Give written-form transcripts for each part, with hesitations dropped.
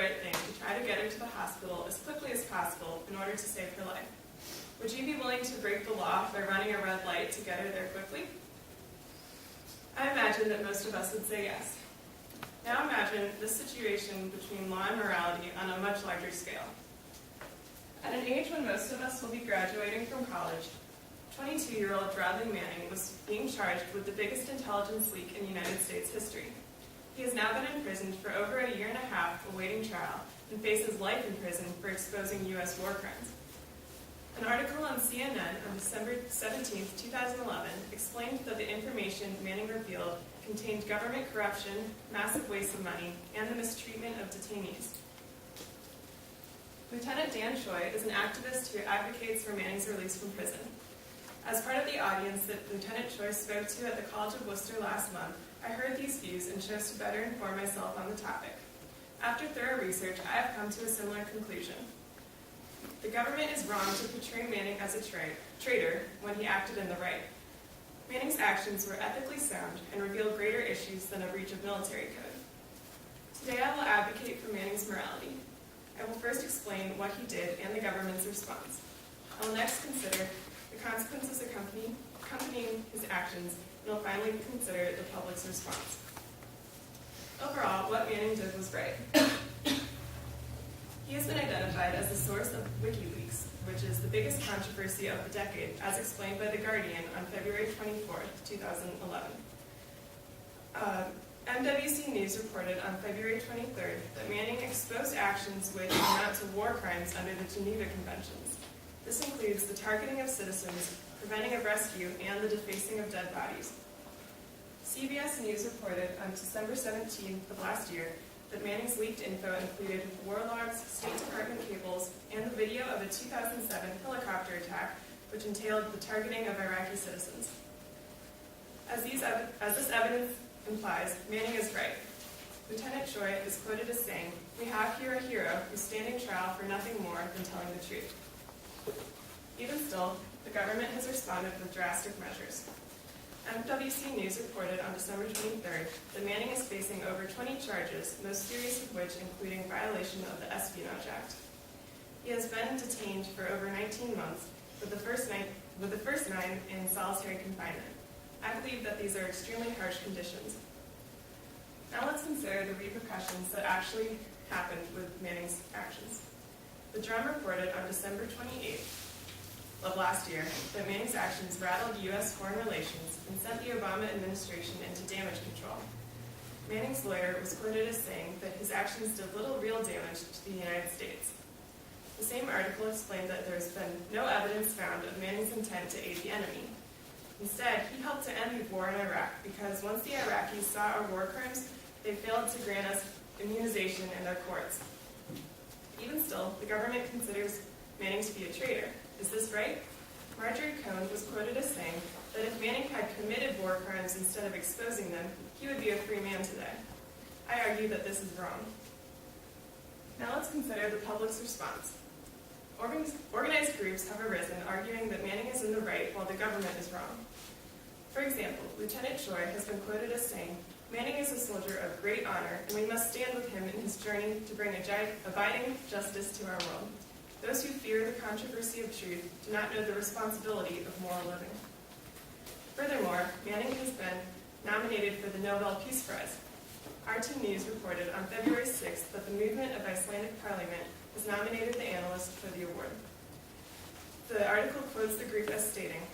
right thing to try to get her to the hospital as quickly as possible in order to save her life. Would you be willing to break the law by running a red light to get her there quickly? I imagine that most of us would say yes. Now imagine this situation between law and morality on a much larger scale. At an age when most of us will be graduating from college, 22-year-old Bradley Manning was being charged with the biggest intelligence leak in United States history. He has now been imprisoned for over a year and a half awaiting trial and faces life in prison for exposing U.S. war crimes. An article on CNN on December 17, 2011 explained that the information Manning revealed contained government corruption, massive waste of money, and the mistreatment of detainees. Lieutenant Dan Choi is an activist who advocates for Manning's release from prison. As part of the audience that Lieutenant Choi spoke to at the College of Worcester last month, I heard these views and chose to better inform myself on the topic. After thorough research, I have come to a similar conclusion. The government is wrong to portray Manning as a traitor when he acted in the right. Manning's actions were ethically sound and revealed greater issues than a breach of military code. Today I will advocate for Manning's morality. I will first explain what he did and the government's response. I will next consider the consequences accompanying his actions, and will finally consider the public's response. Overall, what Manning did was right. He has been identified as the source of WikiLeaks, which is the biggest controversy of the decade, as explained by The Guardian on February 24, 2011. MWC News reported on February 23rd that Manning exposed actions which amount to war crimes under the Geneva Conventions. This includes the targeting of citizens, preventing of rescue, and the defacing of dead bodies. CBS News reported on December 17th of last year that Manning's leaked info included war logs, State Department cables, and the video of a 2007 helicopter attack which entailed the targeting of Iraqi citizens. As this evidence implies, Manning is right. Lieutenant Choi is quoted as saying, "We have here a hero who's standing trial for nothing more than telling the truth." Even still, the government has responded with drastic measures. MWC News reported on December 23rd that Manning is facing over 20 charges, most serious of which including violation of the Espionage Act. He has been detained for over 19 months, with the first 9 in solitary confinement. I believe that these are extremely harsh conditions. Now let's consider the repercussions that actually happened with Manning's actions. The Drum reported on December 28th of last year that Manning's actions rattled U.S. foreign relations and sent the Obama administration into damage control. Manning's lawyer was quoted as saying that his actions did little real damage to the United States. The same article explained that there has been no evidence found of Manning's intent to aid the enemy. Instead, he helped to end the war in Iraq because once the Iraqis saw our war crimes, they failed to grant us immunization in their courts. Even still, the government considers Manning to be a traitor. Is this right? Marjorie Cohn was quoted as saying that if Manning had committed war crimes instead of exposing them, he would be a free man today. I argue that this is wrong. Now let's consider the public's response. Organized groups have arisen arguing that Manning is in the right while the government is wrong. For example, Lieutenant Choi has been quoted as saying, "Manning is a soldier of great honor, and we must stand with him in his journey to bring abiding justice to our world. Those who fear the controversy of truth do not know the responsibility of moral living." Furthermore, Manning has been nominated for the Nobel Peace Prize. RT News reported on February 6th that the movement of Icelandic Parliament has nominated the analyst for the award. The article quotes the group as stating,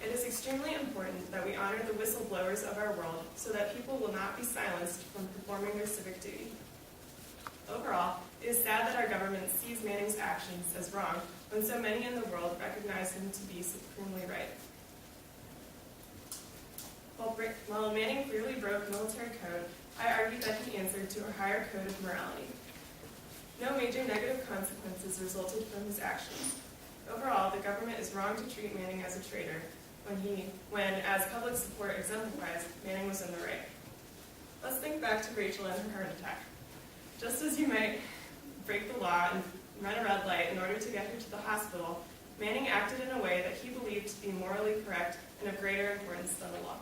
"It is extremely important that we honor the whistleblowers of our world so that people will not be silenced from performing their civic duty." Overall, it is sad that our government sees Manning's actions as wrong when so many in the world recognize him to be supremely right. While Manning clearly broke military code, I argue that he answered to a higher code of morality. No major negative consequences resulted from his actions. Overall, the government is wrong to treat Manning as a traitor when, as public support exemplifies, Manning was in the right. Let's think back to Rachel and her heart attack. Just as you might break the law and run a red light in order to get her to the hospital, Manning acted in a way that he believed to be morally correct and of greater importance than the law.